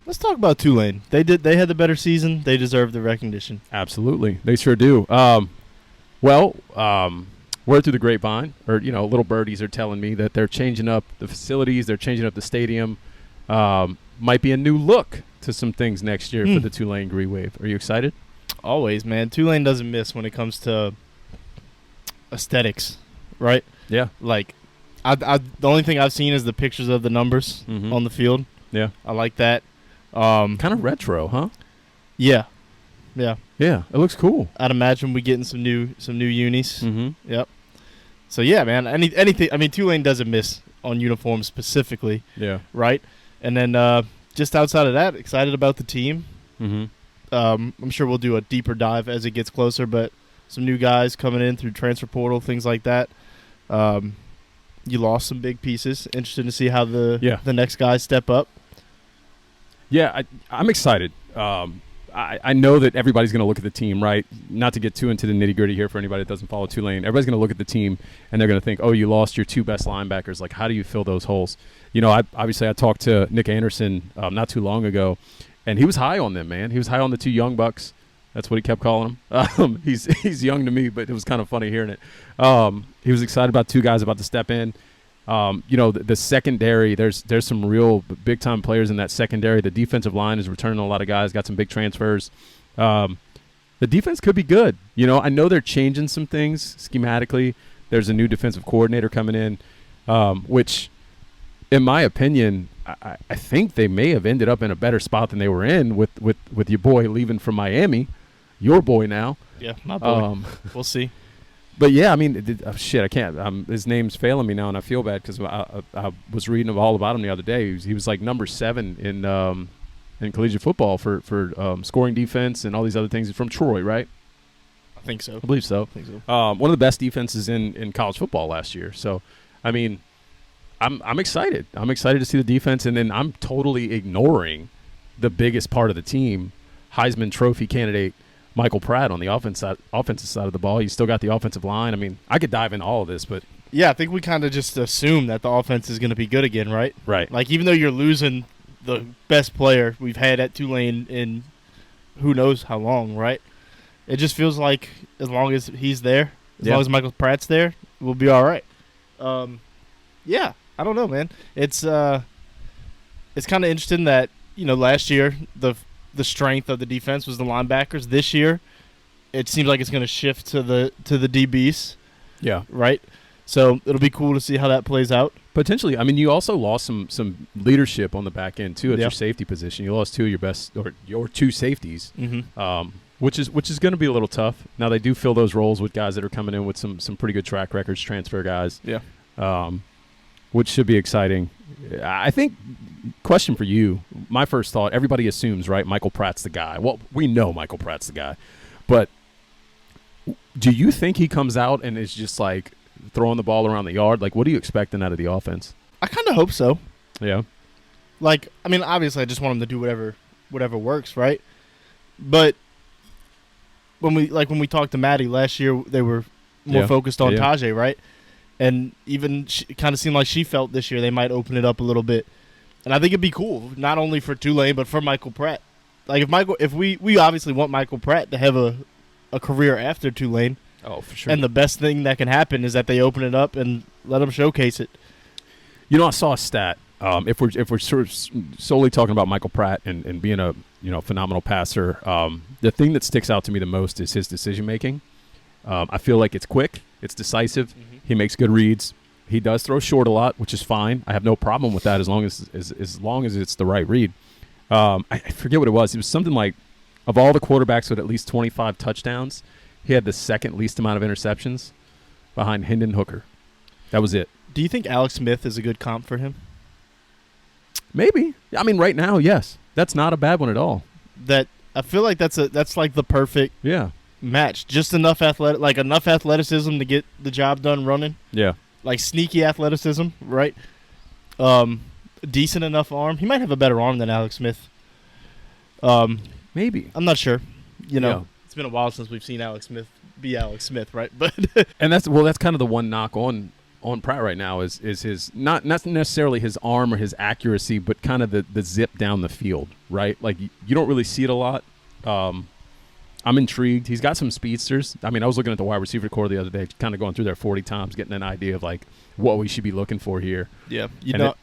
Let's talk about Tulane. They had the better season. They deserve the recognition. Absolutely. They sure do. Word through the grapevine, or, little birdies are telling me that they're changing up the facilities. They're changing up the stadium. Might be a new look to some things next year for the Tulane Green Wave. Are you excited? Always, man. Tulane doesn't miss when it comes to aesthetics, right? Yeah. Like, the only thing I've seen is the pictures of the numbers on the field. Yeah. I like that. Kind of retro, huh? Yeah. Yeah. Yeah, it looks cool. I'd imagine we getting some new unis. Mm-hmm. Yep. So yeah, man. Anything. I mean, Tulane doesn't miss on uniforms specifically. Yeah. Right. And then just outside of that, excited about the team. Mm-hmm. I'm sure we'll do a deeper dive as it gets closer, but some new guys coming in through transfer portal, things like that. You lost some big pieces. Interested to see how the next guys step up. Yeah, I'm excited. I know that everybody's going to look at the team, right? Not to get too into the nitty-gritty here for anybody that doesn't follow Tulane. Everybody's going to look at the team, and they're going to think, oh, you lost your two best linebackers. Like, how do you fill those holes? I talked to Nick Anderson not too long ago, and he was high on them, man. He was high on the two young bucks. That's what he kept calling them. He's young to me, but it was kind of funny hearing it. He was excited about two guys about to step in. The secondary, there's some real big-time players in that secondary. The defensive line is returning a lot of guys, got some big transfers. The defense could be good. I know they're changing some things schematically. There's a new defensive coordinator coming in, which, in my opinion, I think they may have ended up in a better spot than they were in with your boy leaving from Miami. Your boy now. Yeah, my boy. We'll see. But, yeah, I mean, I can't. His name's failing me now, and I feel bad because I was reading all about him the other day. He was like number 7 in collegiate football for scoring defense and all these other things. He's from Troy, right? I think so. I believe so. One of the best defenses in college football last year. So, I mean, I'm excited. I'm excited to see the defense, and then I'm totally ignoring the biggest part of the team, Heisman Trophy candidate Michael Pratt on the offensive side of the ball. You still got the offensive line. I mean, I could dive into all of this, but yeah, I think we kind of just assume that the offense is going to be good again, right? Right. Like, even though you're losing the best player we've had at Tulane in who knows how long, right? It just feels like as long as he's there, as long as Michael Pratt's there, we'll be all right. Yeah, I don't know, man. It's kind of interesting that last year the strength of the defense was the linebackers. This year, it seems like it's going to shift to the DBs. Yeah. Right? So it'll be cool to see how that plays out. Potentially. I mean, you also lost some leadership on the back end, too, at your safety position. You lost two of your best – or your two safeties, which is going to be a little tough. Now, they do fill those roles with guys that are coming in with some pretty good track records, transfer guys. Yeah. Which should be exciting. I think – question for you. My first thought, everybody assumes, right, Michael Pratt's the guy. Well, we know Michael Pratt's the guy. But do you think he comes out and is just like throwing the ball around the yard? Like, what are you expecting out of the offense? I kind of hope so. Yeah. Like, I mean, obviously I just want him to do whatever works, right? But when we talked to Maddie last year, they were more focused on Tajay, right? And even it kind of seemed like she felt this year they might open it up a little bit. And I think it'd be cool, not only for Tulane, but for Michael Pratt. Like, if we obviously want Michael Pratt to have a career after Tulane. Oh, for sure. And the best thing that can happen is that they open it up and let him showcase it. I saw a stat. If we're sort of solely talking about Michael Pratt and being a phenomenal passer, the thing that sticks out to me the most is his decision making. I feel like it's quick, it's decisive. Mm-hmm. He makes good reads. He does throw short a lot, which is fine. I have no problem with that as long as it's the right read. I forget what it was. It was something like, of all the quarterbacks with at least 25 touchdowns, he had the second least amount of interceptions behind Hendon Hooker. That was it. Do you think Alex Smith is a good comp for him? Maybe. I mean, right now, yes. That's not a bad one at all. I feel like that's like the perfect match. Just enough athleticism to get the job done running. Yeah. Like sneaky athleticism, right? Decent enough arm. He might have a better arm than Alex Smith. Maybe. I'm not sure. It's been a while since we've seen Alex Smith be Alex Smith, right? But and that's kind of the one knock on on Pratt right now is his not necessarily his arm or his accuracy, but kind of the zip down the field, right? Like you don't really see it a lot. I'm intrigued. He's got some speedsters. I mean, I was looking at the wide receiver core the other day, kind of going through there 40 times, getting an idea of like what we should be looking for here. Yeah,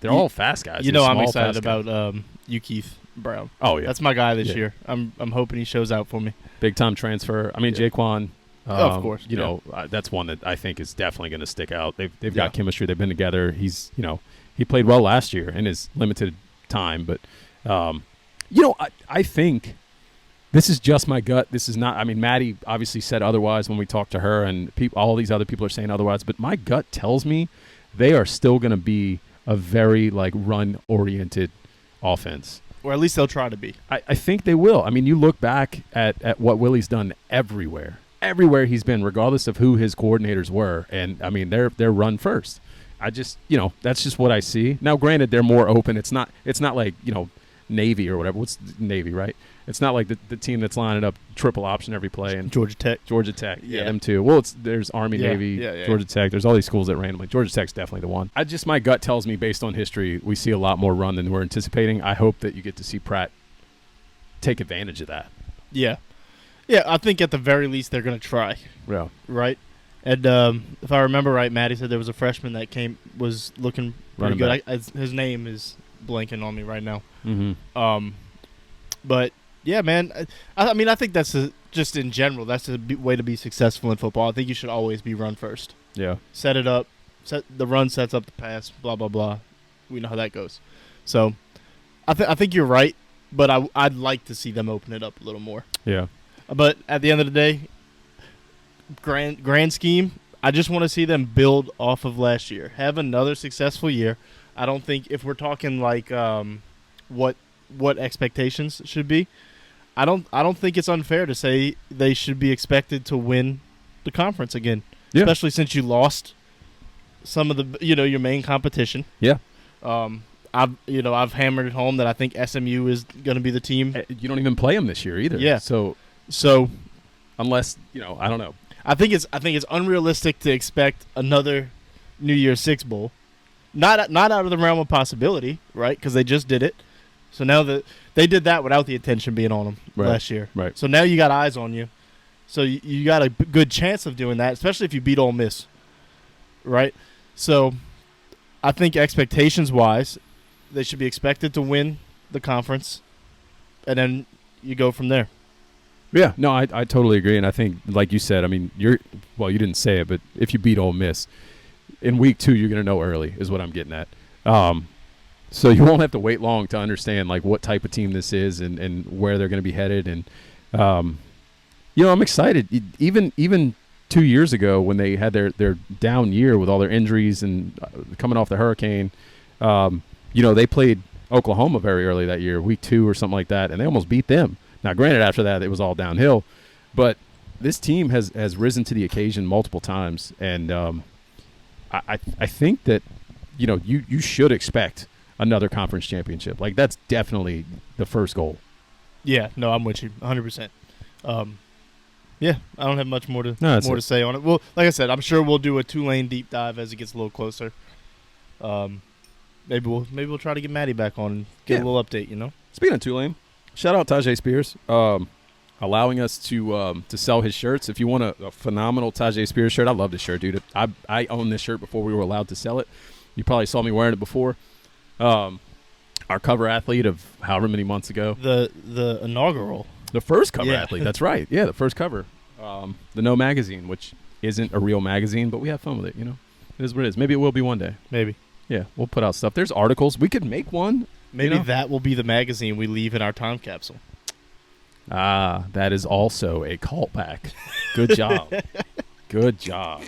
they're all fast guys. I'm excited about Keith Brown. Oh yeah, that's my guy this year. I'm hoping he shows out for me. Big time transfer. I mean, Jaquan. Of course, that's one that I think is definitely going to stick out. They've got chemistry. They've been together. He's he played well last year in his limited time, but I think. This is just my gut. This is not – I mean, Maddie obviously said otherwise when we talked to her, and all these other people are saying otherwise. But my gut tells me they are still going to be a very, like, run-oriented offense. Or at least they'll try to be. I think they will. I mean, you look back at what Willie's done everywhere. Everywhere he's been, regardless of who his coordinators were. And, I mean, they're run first. I just – that's just what I see. Now, granted, they're more open. It's not like, Navy or whatever. What's Navy, right? It's not like the team that's lining up triple option every play. And Georgia Tech. Yeah, them too. Well, there's Army, Navy, Georgia Tech. There's all these schools that randomly. Georgia Tech's definitely the one. My gut tells me based on history, we see a lot more run than we're anticipating. I hope that you get to see Pratt take advantage of that. Yeah. Yeah, I think at the very least they're going to try. Yeah. Right? And if I remember right, Maddie said there was a freshman that was looking pretty good. His name is blanking on me right now. Mm-hmm. But yeah, man. I mean, I think that's just in general. That's a way to be successful in football. I think you should always be run first. Yeah. Set it up. The run sets up the pass. Blah blah blah. We know how that goes. So, I think you're right. But I'd like to see them open it up a little more. Yeah. But at the end of the day, grand scheme, I just want to see them build off of last year. Have another successful year. I don't think if we're talking like what expectations should be, I don't think it's unfair to say they should be expected to win the conference again, especially since you lost some of the your main competition. Yeah. I've hammered it home that I think SMU is going to be the team. You don't even play them this year either. Yeah. So unless I don't know. I think it's unrealistic to expect another New Year's Six bowl. Not out of the realm of possibility, right? Because they just did it. So now that they did that without the attention being on them last year. Right. So now you got eyes on you. So you got a good chance of doing that, especially if you beat Ole Miss. Right? So I think expectations-wise, they should be expected to win the conference, and then you go from there. Yeah, no, I totally agree. And I think, like you said, I mean, you didn't say it, but if you beat Ole Miss, in week 2, you're going to know early is what I'm getting at. So you won't have to wait long to understand like what type of team this is and where they're going to be headed. And I'm excited. Even 2 years ago when they had their down year with all their injuries and coming off the hurricane, they played Oklahoma very early that year, week 2 or something like that, and they almost beat them. Now, granted, after that it was all downhill, but this team has risen to the occasion multiple times, and I think that you should expect another conference championship. Like, that's definitely the first goal. Yeah, no, I'm with you 100%. Yeah, I don't have much more to say on it. Well, like I said, I'm sure we'll do a Tulane deep dive as it gets a little closer. Maybe we'll try to get Maddie back on and get a little update, Speaking of Tulane, shout out Tajay Spears, allowing us to sell his shirts. If you want a phenomenal Tajay Spears shirt, I love this shirt, dude. I owned this shirt before we were allowed to sell it. You probably saw me wearing it before. Our cover athlete of however many months ago. The inaugural. The first cover athlete, that's right. Yeah, the first cover. The No Magazine, which isn't a real magazine, but we have fun with it, It is what it is. Maybe it will be one day. Maybe. Yeah, we'll put out stuff. There's articles. We could make one. Maybe that will be the magazine we leave in our time capsule. Ah, that is also a callback. Good job. Good job.